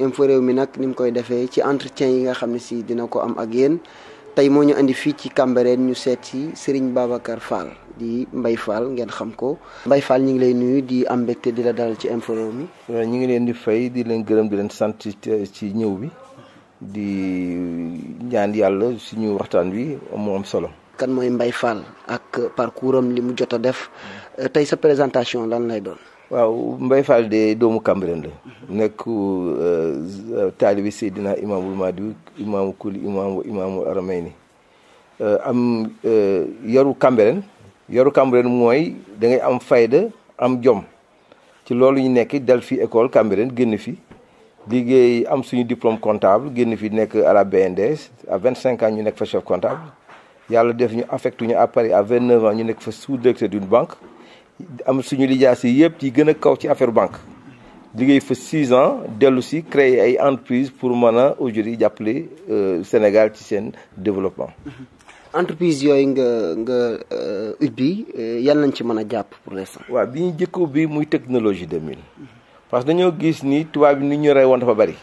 Infos Rewmi nag ni mu koy defee ci entretien yi nga xam ne si dina ko am ak yéen tey moo ñu andi fii ci Cambérène ñu seet si Serigne Babacar Fall di Mbaye Fall ngeen xam ko. Mbaye Fall ñu ngi lay nuyu di am mbégte di la dalal ci Infos Rewmi. ñu ngi leen di fay di leen gërëm di leen sant ci ñëw bi di ñaan yàlla suñu waxtaan wi moo am solo. kan mooy Mbaye Fall ak parcours am li mu jot a def tey sa présentation lan lay doon. waaw Mbaye Fall de doomu Cambérène la. nekk taalibi Seydina Imaamul Mahdi imaamu kulli imaamu Aramayni am yaru Cambérène mooy da ngay am fayda am jom ci loolu ñu nekk dal fi école Cambérène génn fi liggéey am suñu diplôme comptable génn fi nekk à la BNDES à 25 ans ñu nekk fa chef comptable yàlla def ñu affecté ñu à Paris à 29 ans ñu nekk fa sous-directeur d'une banque. am suñu lijaas yi yëpp ci gën a kaw ci affaire banque liggéey fa 6 ans dellu si créer ay entreprise pour mën a aujourd'hui jàppale Sénégal ci seen développement. entreprise yooyu nga ubbi yan lañ ci mën a jàpp pour l'instant. waaw bi ñu jëkkoo bi muy technologie 2000 parce que dañoo gis ni tubaab bi ni ñu rey woon dafa bari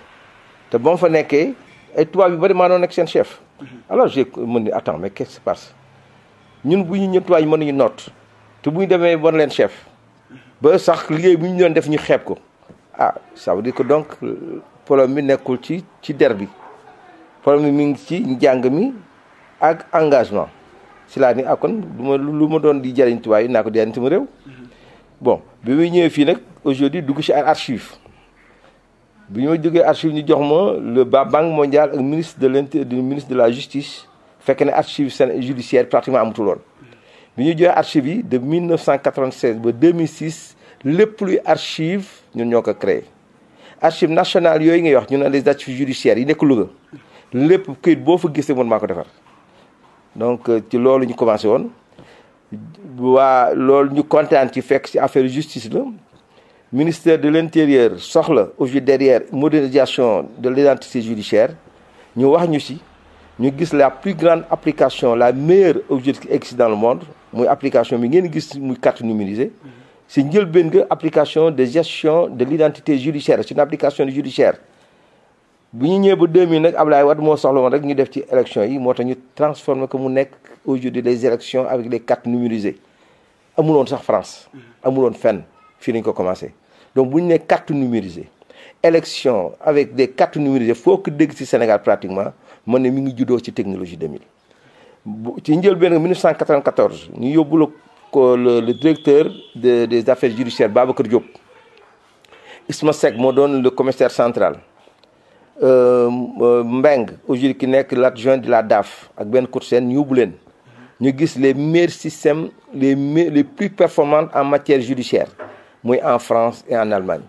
te ba mu fa nekkee ay tubaab yu bari maa doon nekk seen chef. alors j'ai mën ni attends mais qu'est-ce qui se passe ñun bu ñu ñëpp tubaab yi mën nañu noot. te bu ñu demee bon leen chef ba sax liggéey bu ñu doon def ñu xeeb ko ça veut dire que donc problème bi nekkul ci der bi problème bi mi ngi ci njàng mi ak engagement si laa ni kon lu ma doon di jariñ tubaab yi naa ko di jariñ sama réew. bon bi muy ñëwee fii nag aujourd'hui dugg ci ay archive bi ñu ma jógee archive ñu jox ma le Banque mondiale ak ministre de la justice fekk ne archive judiciaire pratiquement amatul woon. bi ñu joxee archives yi de 1996 ba 2006 lépp luy archive ñun ñoo ko créé archive nationale yooyu ngay wax ñu ne les archives judiciaires yi nekk Louga lépp këyit boo fa gisee man maa ko defar donc ci loolu ñu commencé woon waa loolu ñu kontaan ci fekk ci affaire justice la ministère de l'intérieur soxla aujourd'hui derrière modernisation de l'identité judiciaire ñu wax ñu ci ñu gis la plus grande application la meilleure aujourd'hui qui existe dans le monde muy application bi ngeen gis muy carte numérisée si njëlbéen nga application de gestion de l'identité judiciaire c'est une application judiciaire bu ñu ñëwee ba 2000 nag Ablaye Wade moo soxla woon rek ñu def ci élection yi moo tax ñu transformer ko mu nekk aujourd'hui les élections avec les cartes numérisées amuloon sax France amuloon fenn fii lañ ko commencé donc bu ñu nee carte numérisée élection avec des cartes numérisées foo ko dégg ci Sénégal pratiquement mën ne mi ngi juddoo ci technologie 2000 ci njëlbéen 1994 ñu yóbbu ko le directeur des affaires judiciaires Babacar Diop Isma Seck moo doon le commissaire central Mbeng aujourd'hui ki nekk l'adjoint de la DAF ak benn coursen ñu yóbbu leen ñu gis les meilleurs systèmes les plus performants en matière judiciaire muy en France et en Allemagne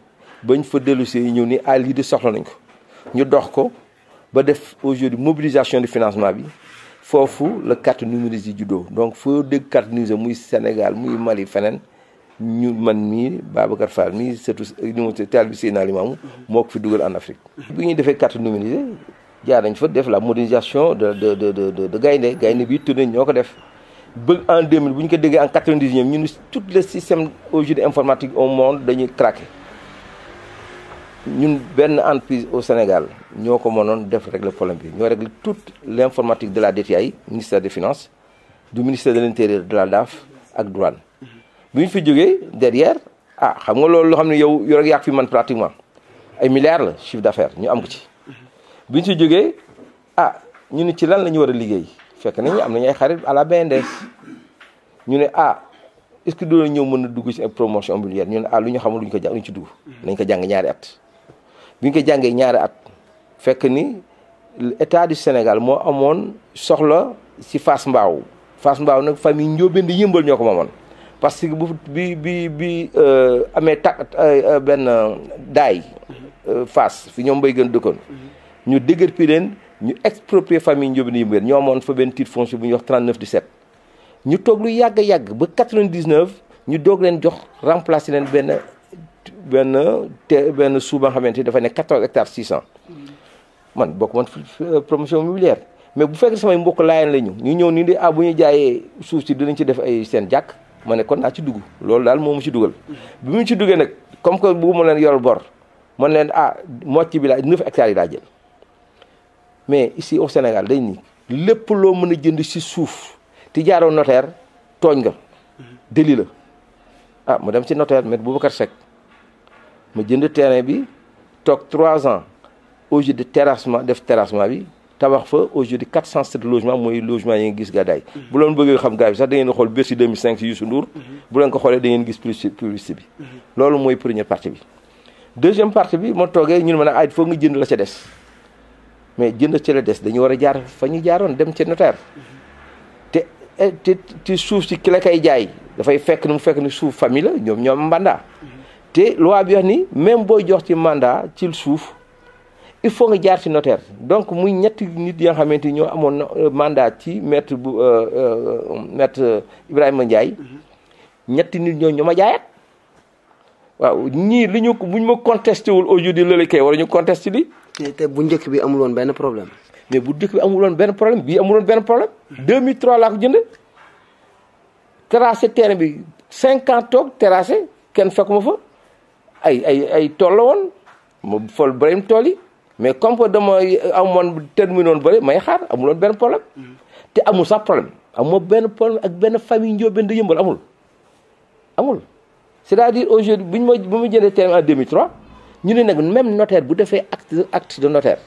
ba ñu fa dellu si ñëw ni lii de soxla nañ ko ñu dox ko ba def aujourd'hui mobilisation de financement bi foofu la carte numérisée yi juddoo donc foo dégg carte numérisée muy Sénégal muy Mali feneen ñu man mii Babacar Fall mii surtout taal bi Seydina Limamou moo ko fi dugal en Afrique. bi ñuy defee carte numérisée jaar nañ fa def la modernisation de gaynde bi tourné ñoo ko def ba en 2000 bu ñu ko déggee en 99 ñun tous les systèmes aujourd'hui informatiques au monde dañuy craqué. ñun benn entreprise au Sénégal ñoo ko mënoon def régler problème bi ñoo régler toute l'informatique de la DTI ministère des finances du ministère de l'intérieur de la DAF ak douane bu ñu fi jógee derrière xam nga loolu loo xam ne yow rek yaa fi man pratiquement ay milliards la chiffre d'affaires ñu am ko ci bu ñu fi jógee ñu ne ci lan la ñu war a liggéey fekk nañu am nañu ay xarit à la BNDES ñu ne est-ce que doona ñëw mën a dugg ci ay promotion immobilière ñu ne lu ñu xamul lu ñu ko jàng lu ñu ci dugg nañ ko jàng ñaari at bi ñu ko jàngee ñaari at fekk ni état du Sénégal moo amoon soxla ci Fass Mbao nag famille Ndiobène di Yëmbal ñoo ko moomoon parce que bi amee benn daay Fass fi ñoom bay gën dëkkoon ñu déguerpi leen ñu exproprier famille Ndiobène di Yëmbal ñoo amoon fa benn titre foncier bu ñuy wax 39-17 ñu toog lu yàgg ba 99 ñu doog leen jox remplacer leen benn suuf ba nga xamante ni dafa nekk 14 hectares 600 man bokk man promotion immobilière mais bu fekkee samay mbokk laayeen la ñu ñëw ni di bu ñu jaayee suuf si dinañ ci def ay seen jàkk ma ne kon naa ci dugg loolu daal moo mu ci dugal bi mu ci duggee nag comme que bëgguma leen yor bor man leen moitié bi 9 hectares yi laa jël mais ici au Sénégal dañ ni lépp loo mën a jënd si suuf te jaaroo notaire tooñ nga délit la ma dem ci notaire maître Boubacar Seck ma jënd terrain bi toog 3 ans au lieu de terrassement def terrassement bi tabax fa au lieu de 407 logements mooy logement yi nga gis gàddaay bu loon bëggee xam gars bi sax da ngeen xool Bercy 2005 si Youssou Ndour bu leen ko xoolee da ngeen gis publicité bi loolu mooy première partie bi deuxième partie bi ma toogee ñun ma ne il faut nga jënd la ca des mais jënd ca la des dañu war a jaar fa ñu jaaroon dem ca notaire te suuf si ki la koy jaay dafay fekk ni suuf famille la ñoom mandat te loi bi wax ni même booy jox ci mandat ci suuf il faut nga jaar ci notaire donc muy ñetti nit yi nga xamante ni ñoo amoon mandat ci maître Ibrahima Ndiaye ñetti nit ñoo ma jaayaat waaw ñii li ñu buñ ma contesté wul aujourd'hui lële kay wala ñu contesté li te bu njëkk bi amul woon benn problème. mais bu njëkk bi amul woon benn problème bii amul woon benn problème 2003 laa ko jënd terrassé terrain bi 5 ans toog terrassé kenn fekkuma fa ay tool la woon ma fol bërim tool yi mais comme que dama amoon terminé woon bëri may xaar amul woon benn problème te amul sax problème amul benn problème ak benn famille Ndiobène de Yeumbeul amul c'est-à-dire aujourd'hui bu ma jëndee terrain en 2003 ñu ne nag même notaire bu defee acte de notaire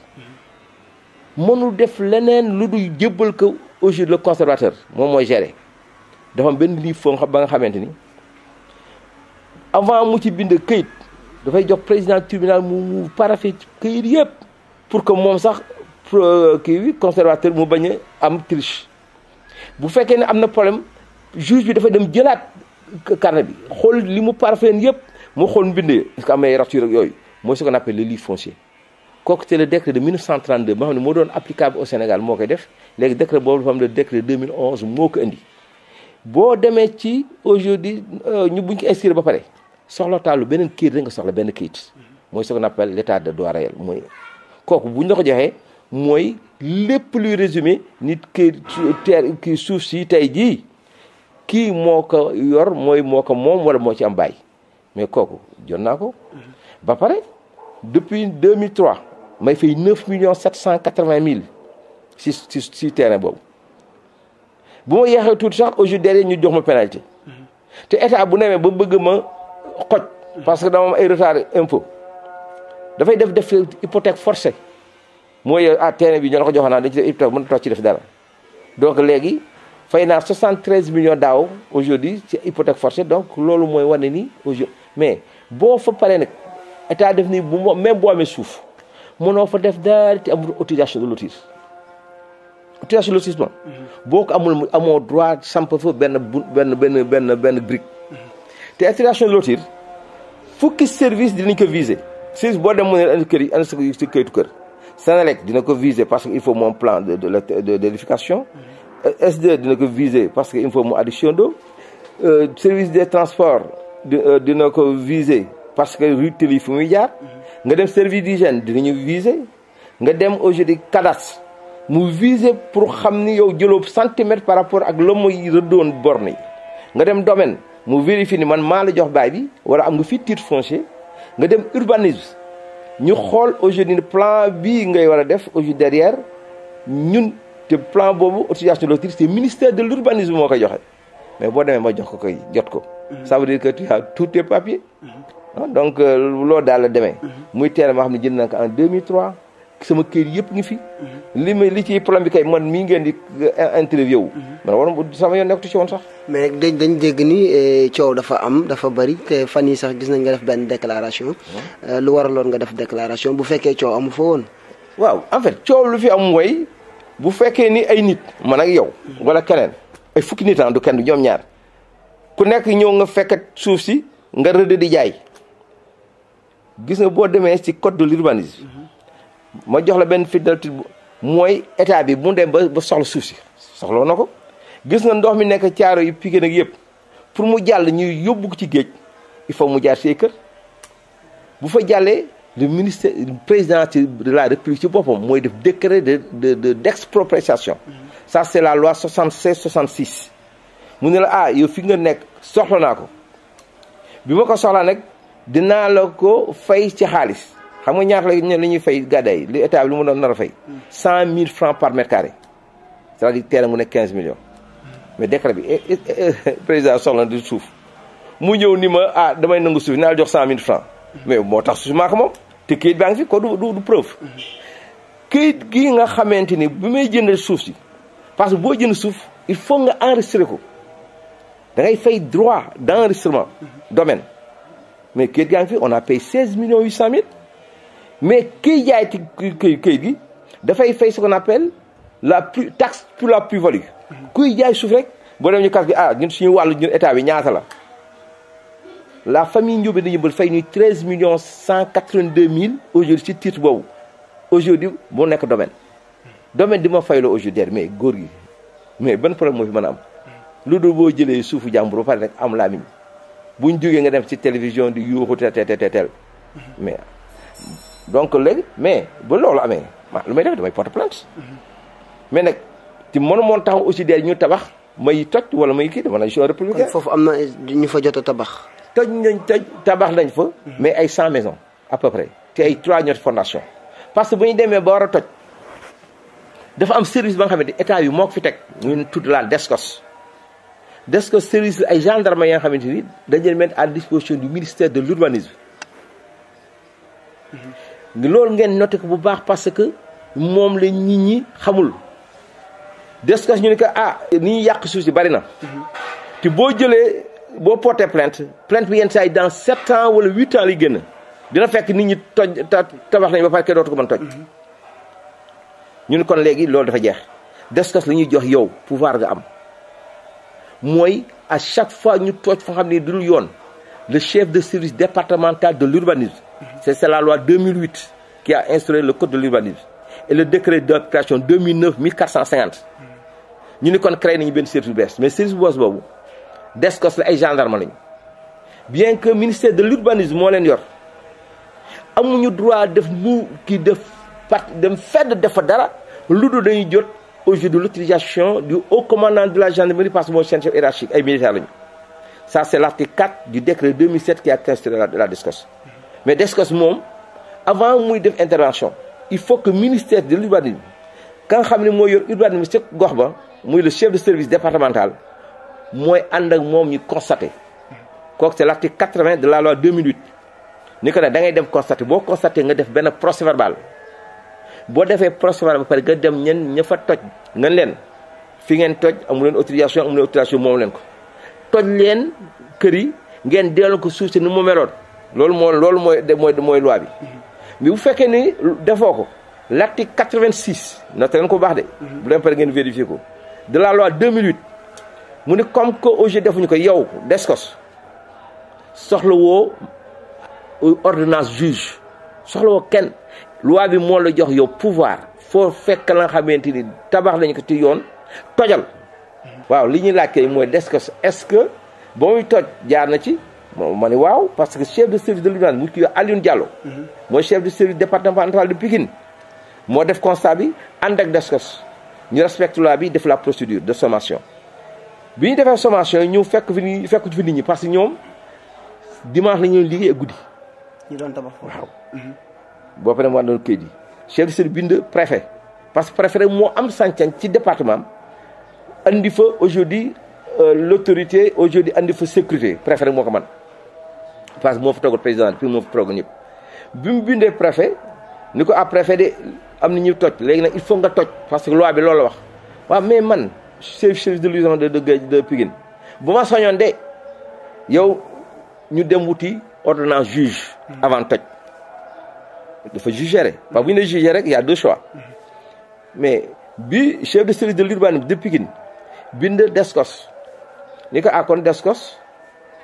mënul def leneen lu dul jébbal ko aujourd'hui le conservateur moom mooy gérer dafa am benn livre foo ba nga xamante ni avant mu ci bind këyit dafay jox président tribunal mu paraphé këyit yëpp pour que moom sax kii bi conservateur mu bañ a am triche bu fekkee ne am na problème juge bi dafa dem jëlaat carnet bi xool li mu paraphé yëpp mu xool mbindee est-ce que am na ay rature ak yooyu mooy ce qu'on appelle le livre foncier kooku c'est le décret de 1932 moo xam ne moo doon applicable au Sénégal moo koy def léegi décret boobu dafa am le décret 2011 moo ko indi boo demee ci aujourd'hui ñu buñ ko inscrire ba pare soxla taalu beneen kayit rek nga soxla benn kayit mooy ce qu'on appelle l'état de droit réel mooy kooku buñ la ko joxee mooy lépp luy résumé nit kii suuf si tey jii kii moo ko yor mooy moo ko moom wala moo ci am bàyyi mais kooku jot naa ko ba pare depuis 2003 may fay 9 780 000 si terrain boobu bu ma yeexee tuuti sax aujourd'hui derrière ñu jox ma pénalité te état bu nemee ba bëgg ma xoj parce que dama am ay retard impôt dafay def hypothèque forcée mooy terrain bi ñoo la ko joxoon naa dañ ci def hypothèque mën na toog ci def dara donc léegi fay naa 73 millions daaw aujourd'hui ci hypothèque forcée donc loolu mooy wane ni aujourd'hui mais boo fa paree nag état def ni bu même boo amee suuf mënoo fa def dara te amul autorisation de lotir autorisation de lotissement boo ko amul amoo droit samp fa benn brique te autorisation de lotir fukki service dinañ ko viser service boo dem mu ne andi kër yi andi si këyitu kër Senelec dina ko viser parce que il faut mon plan de l'édification S2 dina ko viser parce que il faut mu addition d'eau service des transports dina ko viser parce que route yi fu muy jaar nga dem service d'hygiène dinañu viser nga dem aujourd'hui cadastre mu viser pour xam ni yow jëloo centimètre par rapport ak la muy rëddoon borne yi nga dem domaine mu vérifier ni man maa la jox baay bi wala am nga fi titre foncier nga dem urbanisme ñu xool aujourd'hui plan bii ngay war a def aujourd'hui derrière ñun te plan boobu autorisation de lotir c'est ministère de l'urbanisme moo koy joxe mais boo demee ma jox ko koy jot ko ça veut dire que tu as tous tes papiers donc loolu daal la demee muy terrain moo xam ne jënd na ko en 2003 sama kër yëpp ngi fi li ci problème bi kay man mii ngeen di interview wu man waroon sama yoon nekkatu ci woon sax mais dañ dégg ni coow dafa bari te fan yi sax gis nañ nga def benn déclaration lu waraloon nga def déclaration bu fekkee coow amu fa woon waaw en fait coow lu fi am mooy bu fekkee ni ay nit man ak yow wala keneen ay fukki nit du kenn ñoom ñaar ku nekk ñëw nga fekkat suuf si nga rëdd di jaay gis nga boo demee ci code de l'urbanisme ma jox la benn fidélité mooy état bi mu dem ba soxla suuf si soxla na ko gis nga ndox mi nekk caaro yu piqué nag yëpp pour mu jàll ñuy yóbbu ko ci géej il faut mu jaar see kër bu fa jàllee le ministère président de la République ci boppam mooy def décret d'expropriation ça c'est la loi 76-66 mu ne la yow fi nga nekk soxla naa ko bi ma ko soxlaa nag dinaa la ko fay ci xaalis xam nga ñaata la ñuy fay gàddaay li état bi lu mu doon nar a fay 100 000 francs par mètre carré c'est-à-dire terrain mu nekk 15 millions mais décret bi président soxla di suuf mu ñëw ni ma damay nangu suuf naa la jox 100 000 francs mais moo tax suuf maa ko moom te këyit baa ngi fi ko du preuve këyit gi nga xamante ni bi may jënd suuf si parce que boo jënd suuf il faut nga enregistrer ko da ngay fay droit d'enregistrement domaine mais këyit gaa ngi fi on a payé 16 millions 800 000 mais kiy jaay ci këyit gi dafay fay ce qu'on appelle taxe pour la plus-value kuy jaay suuf rek boo dem ñu kas gi ñun suñu wàllu ñun état bi ñaata la famille Ndiobène dañu bëgg fay ñuy 13 millions 182 000 aujourd'hui ci titre boobu aujourd'hui moo nekk domaine di ma fayloo aujourd'hui mais góor gi mais ban problème moo fi mën a am lu dul boo jëlee suufu jàmbur ba pare rek am laa miñ buñ jógee nga dem ci télévision di yuuxu tel mais donc léegi mais ba loolu amee lu may def damay porte plainte mais nag ci moon taxaw aussi der ñu tabax may toj wala may kii dama na gestion républicaine foofu am na ñu fa jot a tabax tabax nañ fa mais ay 100 maisons à peu près te ay 3 ñoti fondation parce que bu ñu demee ba war a toj dafa am service ba nga xamante état yi moo ko fi teg ñu tudd la DSCOS service ay gendarme yi nga xamante ni dañ leen mettre à disposition du ministère de l'urbanisme loolu ngeen noté ko bu baax parce que moom la nit ñi xamul DSCOS ñu ne que ni ñuy yàq suuf si bari na te boo porté plainte bi yenn saa yi dans 7 ans wala 8 ans lay génn dina fekk nit ñi tabax nañ ba pare kenn dootu ko mën toj ñu ne kon léegi loolu dafa jeex DSCOS la ñuy jox yow pouvoir nga am mooy à chaque fois ñu toj fa xam ne dul yoon le chef de service départemental de l'urbanisme c'est la loi 2008 qui a instauré le code de l'urbanisme et le décret d'application 2009-1450 ñu ni kon créé nañu benn service bu bees mais service bu bees boobu DSCOS la ay gendarme lañu bien que ministère de l'urbanisme moo leen yor amuñu droit def dem fedd def fa dara lu dul dañuy jot au jour de l'utilisation du haut commandant de la gendarmerie parce que mooy seen chef hiérarchique ay militaires lañu ça c'est l'article 4 du décret 2007 qui a instauré la DSCOS mais DSCOS moom avant muy def intervention il faut que ministère de l'urbanisme ka nga xam ne mooy yor urbanisme ci gox ba muy le chef de service départemental mooy ànd ak moom ñu constaté kooku c'est l'article 80 de la loi 2008 ni ko ne da ngay dem constaté boo constaté nga def benn procès verbal boo defee procès verbal ba pare nga dem ña fa toj nga leen fi ngeen toj amu leen autorisation moom leen ko toj leen kër yi ngeen delloo ko suuf si ni mu meloon loolu mooy loi bi mais bu fekkee ni defoo ko l'article 86 noté leen ko baax de bu leen pare ngeen vérifier ko de la loi 2008 mu ne comme que aujourd'hui defuñu ko yow DSCOS soxla woo ordonnance juge soxla woo kenn loi bi moo la jox yow pouvoir foo fekk la nga xamante ni tabax lañu ko ci yoon tojal waaw li ñuy laaj kay mooy DSCOS est-ce que ba muy toj jaar na ci ma ne waaw parce que chef de service de l'urbanisme mu kii Alioune Diallo mooy chef de service départemental de Pikine moo def constat bi ànd ak DSCOS ñu respecte loi bi def la procédure de sommation bi ñu defee sommation yi ñu fekk fi nit ñi parce que ñoom dimanche la ñuy liggéey ak guddi ñu doon tabax waaw boo paree mu àndoon këyit yi chef de service bind préfet parce que préfet rek moo am sañ-sañ ci département andi fa aujourd'hui l'autorité aujourd'hui andi fa sécurité préfet rek moo ko man parce que moo fa toogal président puis moo fa toogal ñëpp bi mu bindee préfet ni ko préfet de am na ñuy toj léegi nag il faut nga toj parce que loi bi loolu la wax waaw mais man service de l'urbanisme de Pikine bu ma soñoon de yow ñu dem wuti ordonnance juge avant toj dafa juger rek parce que bu ñu nee juger rek il y a deux choix mais bi chef de service de l'urbanisme de Pikine bind DSCOS ni ko kon DSCOS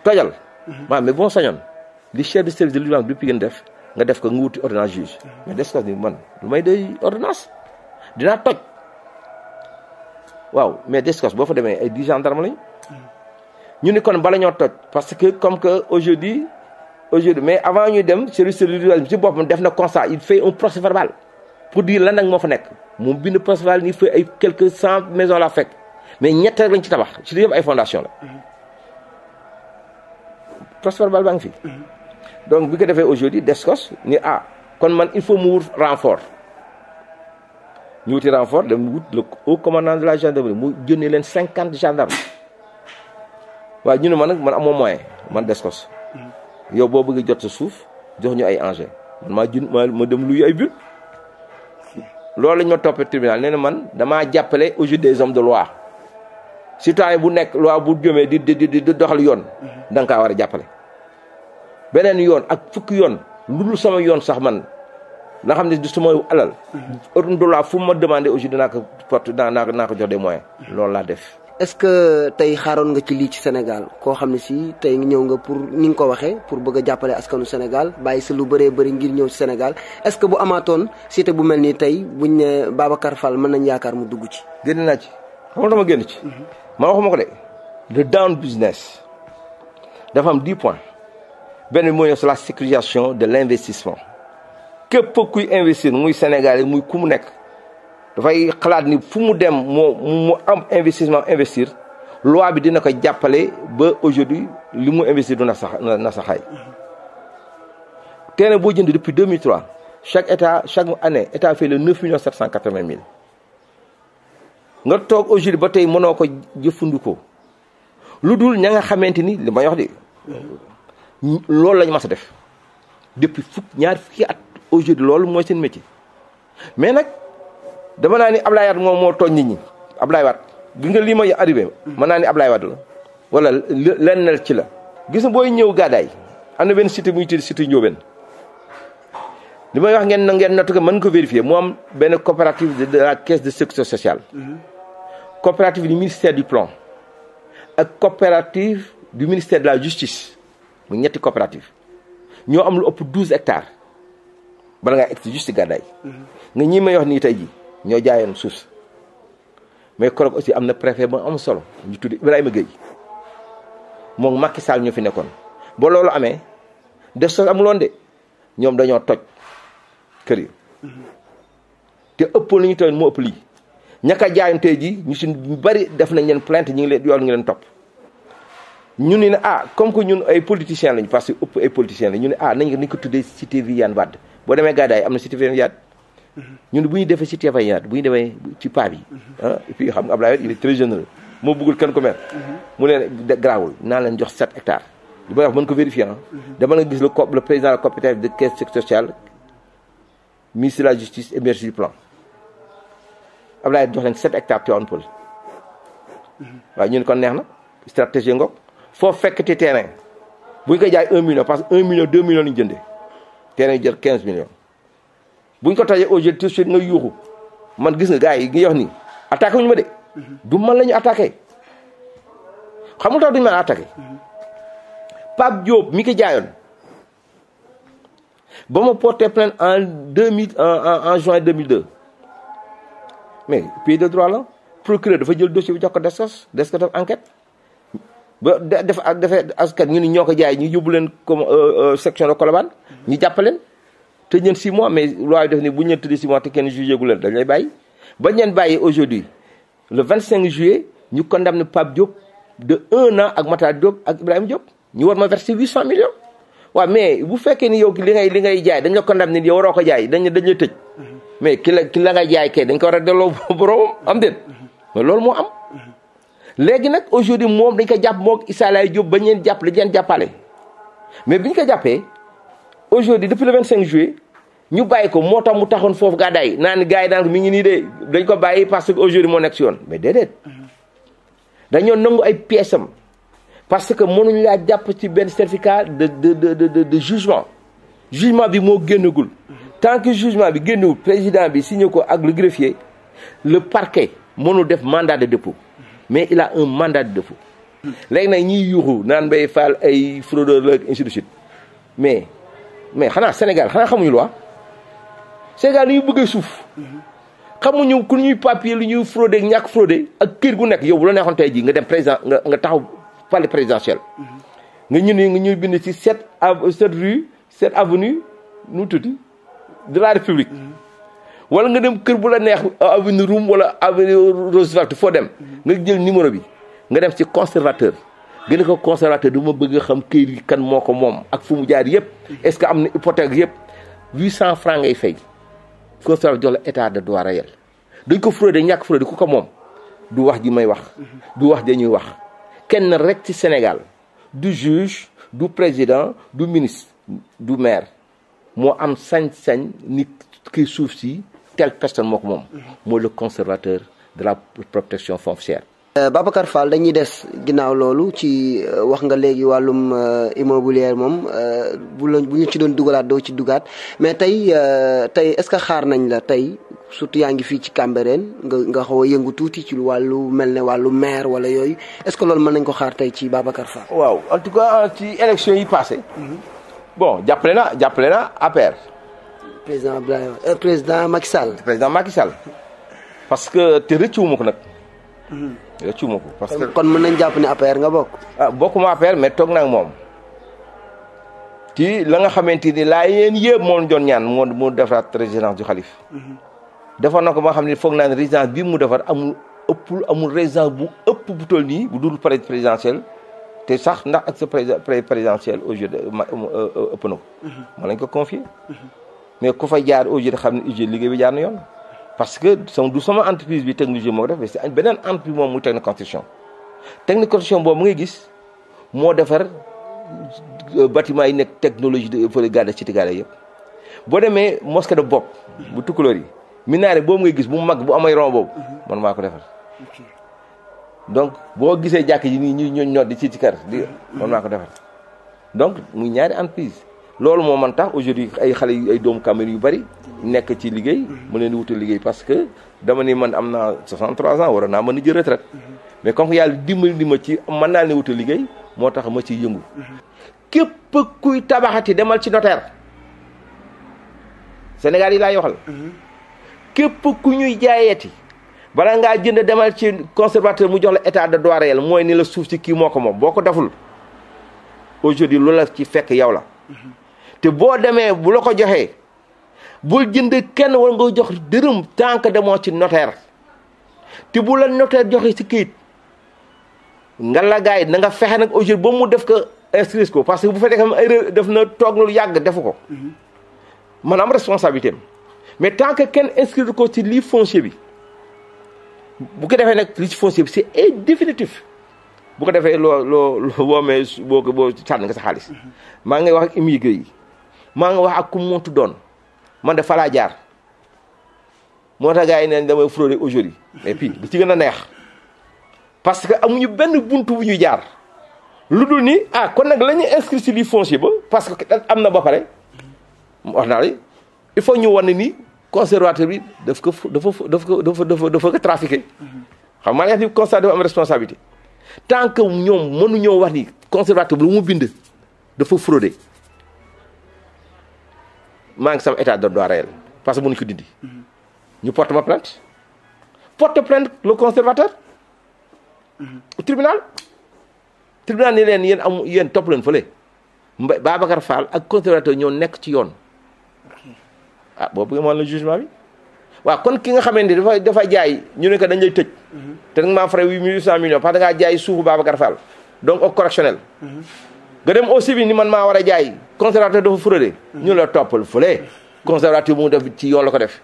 tojal waaw mais bu ma soñoon li chef de service de l'urbanisme de Pikine def nga def ko nga wuti ordonnance juge mais DSCOS ni man lu may doy ordonnance dinaa toj waaw mais DSCOS boo fa demee ay 10 gendarmes lañ ñu ni kon bala ñoo toj parce que comme que aujourd'hui mais avant ñuy dem service de l'urbanisme ci boppam def na constat il fait un procès verbal pour dire lan nag moo fa nekk moom bind procès verbal ni fa ay quelques 100 maisons la fekk mais ñett rek lañ ci tabax ci li yëpp ay fondation la procès verbal baa ngi fi donc bi ko defee aujourd'hui DSCOS ni kon man il faut mu wut renfort ñu wuti renfort dem wut le haut commandant de la gendarmerie mu jëndee leen 50 gendarmes waaye ñu ne man nag man amoo moyen man Descos yow boo bëggee jot sa suuf jox ñu ay engins man ma dem luy ay but loolu lañ ma toppee tribunal nee na man damaa jàppale au jeu des hommes de loi citoyen bu nekk loi bu jëmee di doxal yoon da nga kaa war a jàppale beneen yoon ak fukki yoon lu dul sama yoon sax man nga xam ne du sama alal homme de loi fu ma demandé au jeu dinaa ko porte naa ko jox des moyens loolu laa def. est-ce que tey xaaroon nga ci lii ci Sénégal koo xam ne si tey ñëw nga pour ni nga ko waxee pour bëgg a jàppale askanu Sénégal bàyyi si lu bëree bëri ngir ñëw ci Sénégal est-ce que bu amaatoon cité bu mel nii tey buñ ne Babacar Fall mën nañ yaakaar mu dugg ci. génn naa ci xam nga dama génn ci. ma waxuma ko de le down business dafa am 10 points benn bi mooy sur la sécurisation de l'investissement képp kuy investir muy Sénégal yi muy ku mu nekk. dafay xalaat ni fu mu dem mu am investissement investir loi bi dina ko jàppale ba aujourd'hui li mu investir du na saxaay terrain boo jënd depuis 2003 chaque année état fait le 9 780 000 nga toog aujourd'hui ba tey mënoo ko jëfandikoo lu dul ña nga xamante ni li may wax di loolu lañu mas a def depuis ñaar fukki at aujourd'hui loolu mooy seen métier mais nag dama naa ni Ablaye Wade moom moo tooñ nit ñi Ablaye Wade gis nga lii may arrivé mën naa ni Ablaye Wade la wala lenn ci la gis nga booy ñëw gàddaay am na benn cité bu ñu tudd cité Ndiobène li may wax ngeen noté ko mën ko vérifier mu am benn coopérative de la caisse de sécurité sociale coopérative du ministère du plan ak coopérative du ministère de la justice mu ñetti coopérative ñoo am lu ëpp 12 hectares bala ngaa egsi juste gàddaay nga ñi may wax nii tey ji ñoo jaayoon suuf mais korog aussi am na préfet ba am solo ñu tudd Ibrahima Gueye moom Macky Sall ñoo fi nekkoon ba loolu amee def so amuloon de ñoom dañoo toj kër yi te ëppoon li ñu toj moo ëpp lii ñaka jaayoon tey ji ñu si bari def nañ leen plainte ñu ngi leen yoon ngi leen topp ñu ne comme que ñun ay politiciens lañu parce que ëpp ay politiciens lañu ñu ne nañ ko tuddee cité Viviane Wade boo demee gàddaay am na cité Viviane Wade ñun bu ñu defee cité Viviane Wade bu ñu demee ci paa bi et puis xam nga Ablaye Wade il est très généreux moo bëggul kenn ko mer mu ne garaawul naa leen jox 7 hectares li may wax mën ko vérifier dama la gis le président de la coopérative de caisse sociale ministre de la justice et ministre du plan Ablaye jox leen 7 hectares Tivaouane Peulh waaw ñu ne kon neex na stratégie ngoog foo fekkati terrain bu ñu koy jaay 1 million parce que 1 million 2 millions lañu jëndee terrain yi jël 15 millions bu ñu ko tajee aujourd'hui tout de suite nga yuuxu man gis nga gars yi ngi wax ni attaqué wuñu ma de du man la ñu attaqué xam nga tax duñu ma attaqué Pape Diop mi ko jaayoon ba ma porté plainte en juin 2002 mais pays de droit la procureur dafa jël dossier bi jox ko Descos def enquête ba defee askan ñu ni ñoo ko jaay ñu yóbbu leen comme section de Colobane ñu jàppaleen te ñeen 6 mois mais loi def ni bu ñeen tëddee 6 mois te kenn jugé gu leen dañ lay bàyyi ba ñeen bàyyi aujourd'hui le 25 juillet ñu condamné Pape Diop de 1 an ak Matar Diop ak Ibrahima Diop ñu war ma verser 800 millions waaw mais bu fekkee ni yow li ngay jaay dañ la condamné ni yow waroo ko jaay dañ lay tëj mais ki la nga jaay kay dañ ko war a delloo borom am déet mais loolu moo am léegi nag aujourd'hui moom dañ ko jàpp moog Issa Laye Diop ba ñeen jàpp la ñeen jàppale mais bi ñu ko jàppee aujourd'hui depuis le 25 juillet ñu bàyyi ko moo tax mu taxoon foofu gàddaay naan gars yi naan mi ngi nii de dañ ko bàyyi parce que aujourd'hui moo nekk si yoon mais déedéet dañoo nangu ay pièces am parce que mënuñu laa jàpp ci benn certificat de jugement bi moo génnagul tant que jugement bi génnewul président bi signé ko ak le greffier le parquet mënul def mandat de dépôt mais il a un mandat de dépôt léegi nag ñiy yuuxu naan Mbaye Fall ay fraudeur la ainsi de suite mais xanaa Sénégal xanaa xamuñu loi Sénégal li ñu bëggee suuf xamuñu ku ñuy papier lu ñuy fraudé ñàkk fraudé ak kër gu nekk yow bu la neexoon tey jii nga dem président nga taxaw palais présidentiel nga ñuy bind ci 7 avenue nu tuuti de la République wala nga dem kër bu la neex avenue Roume wala avenue Roosevelt foo dem nga jël numéro bi nga dem ci conservateur gën a ko conservateur dama bëgg a xam këyit gi kan moo ko moom ak fu mu jaar yëpp est-ce que am na hypothèque yëpp 800 francs ngay fay conservateur jox la état de droit réel dañ ko fraude ñàkk fraude ku ko moom du wax ji may wax du wax dañuy wax kenn rek ci Sénégal du juge du président du ministre du maire moo am sañ-sañ ni kii suuf si telle personne moo ko moom mooy le conservateur de la protection foncière. Babacar Fall dañuy des ginnaaw loolu ci wax nga léegi wàllum immobilier moom bu ñu ci doon dugalaat doo ci dugaat mais tey est-ce que xaar nañ la tey surtout yaa ngi fii ci Cambérène nga xaw a yëngu tuuti ci wàllu mel ne wàllu maire wala yooyu est-ce que loolu mën nañ ko xaar tey ci Babacar Fall. waaw en tout cas ci élection yi passé bon jàppale na APR. président Macky Sall. président Macky Sall parce que te rëccuwuma ko nag. rëccuwuma ko parce que kon mën nañ jàpp ne APR nga bokk. bokkuma APR mais toog naa ak moom ci la nga xamante ni laa yéen yëpp moom doon ñaan mu defaraat résidence du xalif. defar na ko ba xam ne foog naa ne résidence bii mu defar amul résidence bu ëpp bu toll nii bu dul présidentielle te sax ndax ak sa présidentielle au jeu ëpp na ko. mën nañ ko confier. mais ku fa jaar au jeu xam ne UG liggéey bi jaar na yoon. parce que du sama entreprise bi technologie moo ko def mais c'est beneen entreprise moom muy technique construction boobu mu ngay gis moo defar bâtiment yi nekk technologie de fële gàdda ci gàdda yëpp boo demee mosquée de Bopp bu Tukulóor yi minaare boobu ngay gis bu mag bu amay rond boobu man maa ko defar donc boo gisee jàkk yi nii ñu ñoo di ci kër di man maa ko defar donc muy ñaari entreprise loolu moo man tax aujourd'hui ay xale ay doomu Cambérène yu bari nekk ci liggéey mu leen di wutal liggéey parce que dama ni man am naa 63 ans waroon naa mën a jël retraite mais comme que yàlla dimbali ma ci mën naa ne wutal liggéey moo tax ma ciy yëngu képp kuy tabaxati demal ci notaire Sénégal yi laay waxal képp ku ñuy jaayeeti bala ngaa jënd demal ci conservateur mu jox la état de droit réel mooy ni la suuf si kii moo ko moom boo ko deful aujourd'hui loolu la ci fekk yow la te boo demee bu la ko joxee bul jënd kenn war nga jox dërëm tant que demoo ci notaire te bu la notaire joxe ci këyit nga la gars yi na nga fexe nag aujourd'hui ba mu def ko inscrire ko parce que bu fekkee am erreur def na toog lu yàgg defu ko maanaam responsabilité am mais tant que kenn inscrire ko ci livre foncier bi bu ko defee nag livre foncier bi c'est définitif bu ko defee loo woomee boo sànni nga sa xaalis maa ngi wax ak immigré yi maa ngi wax ak ku montu doon man de fa laa jaar moo tax gars yi neen damay frauder aujourd'hui et puis li ci gën a neex parce que amuñu benn buntu bu ñuy jaar lu dul ni kon nag la ñuy inscrit ci livre foncier ba parce que am na ba pare wax naa la il faut ñu wane ni conservateur bi daf ko trafiqué xam maa ngi constat dafa am responsabilité tant que ñoom mënuñoo wax ni conservateur bi lu mu bind dafa fraudé maa ngi sama état de droit réel parce que mënuñu ko dindi ñu porte ma plainte le conservateur au tribunal ni leen yéen topp leen fële Babacar Fall ak conservateur ñoo nekk ci yoon boobu moom la jugement bi waaw kon ki nga xamante ni dafa jaay ñu ne ko dañ lay tëj te nag maa frais 800 millions parce que da ngaa jaay suufu Babacar Fall donc au correctionnel nga dem au civil ni man maa war a jaay conservateur dafa fraudé ñu la toppal fële conservateur bu mu def ci yoon la ko def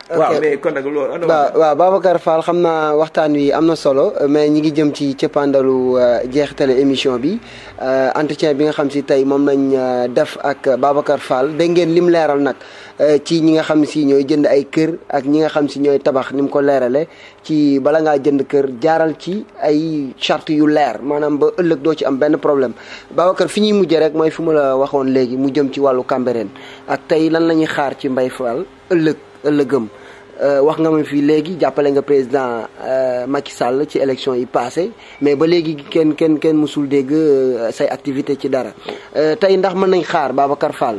waaw mais kon nag loolu waaw Babacar Fall xam naa waxtaan wi am na solo mais ñi ngi jëm ci cëppaandalu jeexitale émission bi entretien bi nga xam si tey moom nañ def ak Babacar Fall dégg ngeen lim leeral nag ci ñi nga xam si ñooy jënd ay kër ak ñi nga xam si ñooy tabax ni mu ko leerale ci bala ngaa jënd kër jaaral ci ay charte yu leer maanaam ba ëllëg doo ci am benn problème Babacar fi ñuy mujjee rek mooy fi mu la waxoon léegi mu jëm ci wàllu Cambérène ak tey lan la ñuy xaar ci Mbaye Fall ëllëgëm wax nga ma fii léegi jàppale nga président Macky Sall ci élection yi passé mais ba léegi kenn musul dégg say activité ci dara tey ndax mën nañ xaar Babacar Fall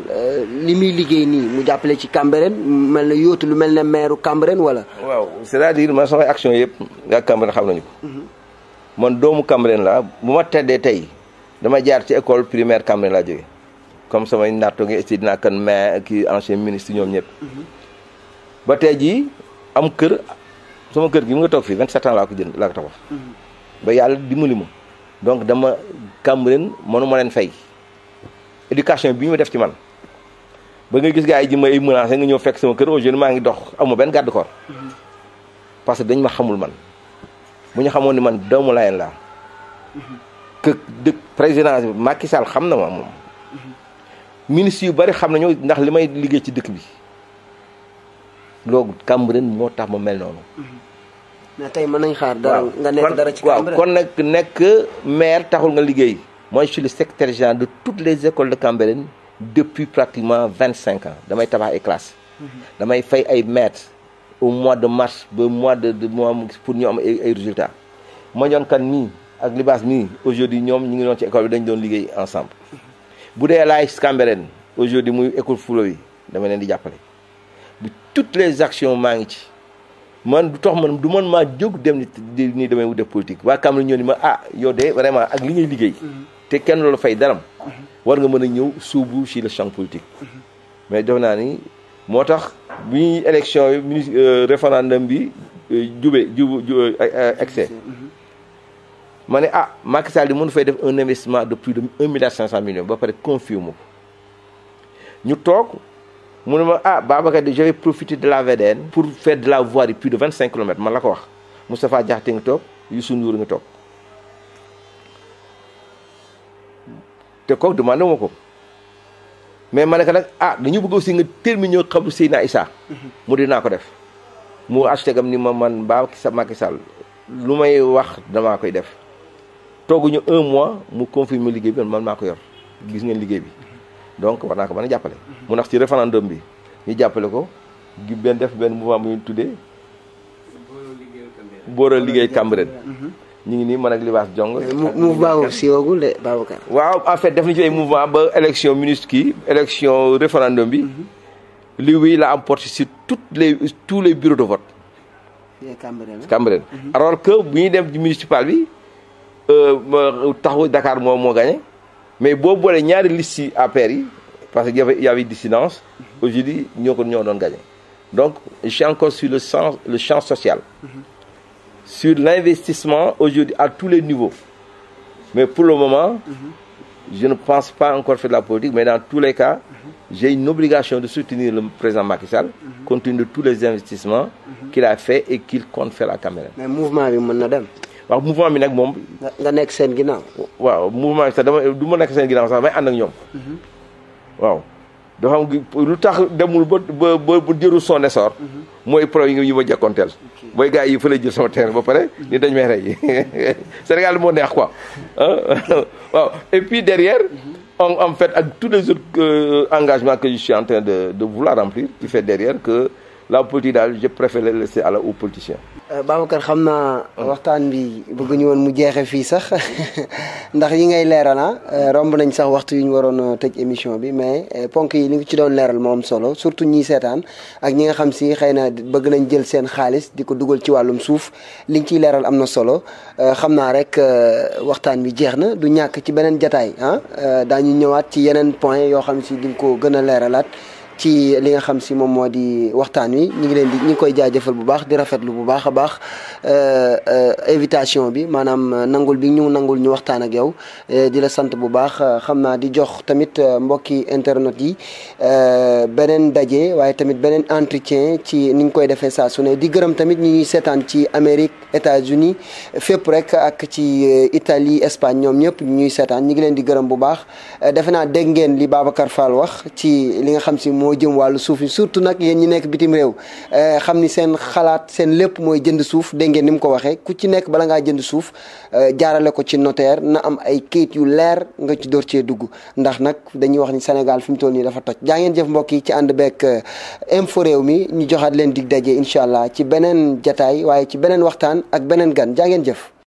li muy liggéey nii mu jàppale ci Cambérène mel na yóotu lu mel ne maire Cambérène wala. waaw c'est-à-dire man samay action yëpp nga Cambérène xam nañu ko. man doomu Cambérène laa bu ma teddee tey dama jaar ci école primaire Cambérène laa jógee comme samay naatoo ngi esti dinaa kan maire kii ancien ministre ñoom ñëpp. ba tey jii am kër sama kër gi mu nga toog fii 27 ans laa ko tabax ba yàlla dimbali ma donc dama Cambérène mënu ma leen fay éducation bi ñu def ci man ba nga gis gars yi ji may menacé nga ñëw fekk sama kër aujourd'hui maa ngi dox amu benn garde corps parce que dañ ma xamul man bu ñu xamoon ni man doomu Layeen laa que dëkk président Macky Sall xam na ma moom ministre yu bari xam nañu ndax li may liggéey ci dëkk bi loolu Cambérène moo tax ma mel noonu. mais tey mën nañ xaar dara nga nekk dara ci Cambérène. kon nag nekk maire taxul nga liggéey. moi je suis le secrétaire général de toutes les écoles de Cambérène depuis pratiquement 25 ans damay tabax ay classes. damay fay ay maîtres au mois de mars ba mois de mois pour ñu am ay résultats. ma ñoon kan nii ak libaas nii aujourd'hui ñoom ñu ngi doon ci école bi dañu doon liggéey ensemble. bu dee laay Cambérène aujourd'hui muy école Fulo yi dama leen di jàppale bu toutes les actions maa ngi ci man du tax man du man maa jóg dem ni damay wut def politique waa Cambérène ñoo ni ma yow de vraiment ak li ngay liggéey te kenn loolu fay daram war nga mën a ñëw suubu ci le champ politique mais def naa ni moo tax bi ñuy élection yi référendum bi excès ma ne Macky Sall di mën fay def un investissement de plus de 1,5 milliard ba pare confirme ko ñu toog mu ne ma Babacar je vais profiter de la VDN pour faire de la voirie plus de 25 kilomètres man la ko wax Moustapha Diakhaté nga toog Youssou Ndour nga toog te kooku demandé ma ko mais ma ne ko nag dañu bëgg aussi nga terminer xabru Seydina Issa mu dinaa ko def mu acheté gam ni ma man Macky Sall lu may wax damaa koy def tooguñu 1 mois mu confirmer liggéey bi man maa ko yor gis ngeen liggéey bi donc war naa ko mën a jàppale mu ndax ci référendum bi ñu jàppale ko gi def benn mouvement bu ñu tuddee boora liggéey Cambérène ñu ngi nii man ak Libaas Jong mouvement boobu siiwagul de Babacar. waaw en fait def nañu ci ay mouvement ba élection ministre élection référendum bi lui la emporté sur tous les bureaux de vote Cambérène alors que bu ñuy dem ci municipal bi taxawu Dakar moo gagné mais boo boolee ñaari liste yi APR yi parce que y avait dissidence aujourd'hui ñoo doon gagné donc je suis encore sur le champ social sur l'investissement aujourd'hui à tous les niveaux mais pour le moment je ne pense pas encore faire de la politique mais dans tous les cas j'ai une obligation de soutenir le président Macky Sall compte tenu de tous les investissements qu'il a fait et qu'il compte faire à Cambérène. mais mouvement bi mën na dem. waaw mouvement bi nag moom. nga nekk seen ginnaaw. waaw mouvement bi sax du ma nekk seen ginnaaw sax may ànd ak ñoom. waaw dafa am lu tax demul ba jëru son essor. mooy problème yi ma jàkkoonteel. booy gars yi fa lay jël sama terrain ba pare ni dañ may rey Sénégal moo neex quoi waaw et puis derrière. en fait ak tous les autres engagements que je suis en train de vouloir remplir qui fait derrière que la politique daal je préfère le laisser aux politiciens. Babacar xam naa waxtaan bi bëgguñu woon mu jeexe fii sax ndax yi ngay leeral romb nañ sax waxtu yu ñu waroon tëj émission bi mais ponk yi li nga ci doon leeral moo am solo surtout ñiy seetaan ak ñi nga xam si xëy na bëgg nañ jël seen xaalis di ko dugal ci wàllum suuf li nga ciy leeral am na solo xam naa rek waxtaan bi jeex na du ñàkk ci beneen jataay daañu ñëwaat ci yeneen point yoo xam si di nga ko gën a leeralaat ci li nga xam si moom moo di waxtaan wi ñu ngi koy jaajëfal bu baax di rafetlu bu baax a baax invitation bi maanaam nangul bi ñu nangul ñu waxtaan ak yow di la sant bu baax xam naa di jox tamit mbokki internet yi beneen daje waaye tamit beneen entretien ci ni ñu koy defee saa su ne di gërëm tamit ñi ñuy seetaan ci Amérique États-Unis fépp rek ak ci Italie Espagne ñoom ñëpp ñuy seetaan ñi ngi leen di gërëm bu baax defe naa dégg ngeen li Babacar Fall wax ci li nga xam si moo jëm wàllu suuf yi surtout nag yéen ñi nekk bitim réew xam ni seen xalaat seen lépp mooy jënd suuf dégg ngeen ni mu ko waxee ku ci nekk bala ngaa jënd suuf jaarale ko ci notaire na am ay kayit yu leer nga ci door cee dugg ndax nag dañuy wax ni Sénégal fi mu toll nii dafa toj jaa ngeen jëf mbokk yi ci ànd beeg info réew mi ñu joxaat leen dig daje incha allah ci beneen jataay waaye ci beneen waxtaan ak beneen gan jaa ngeen jëf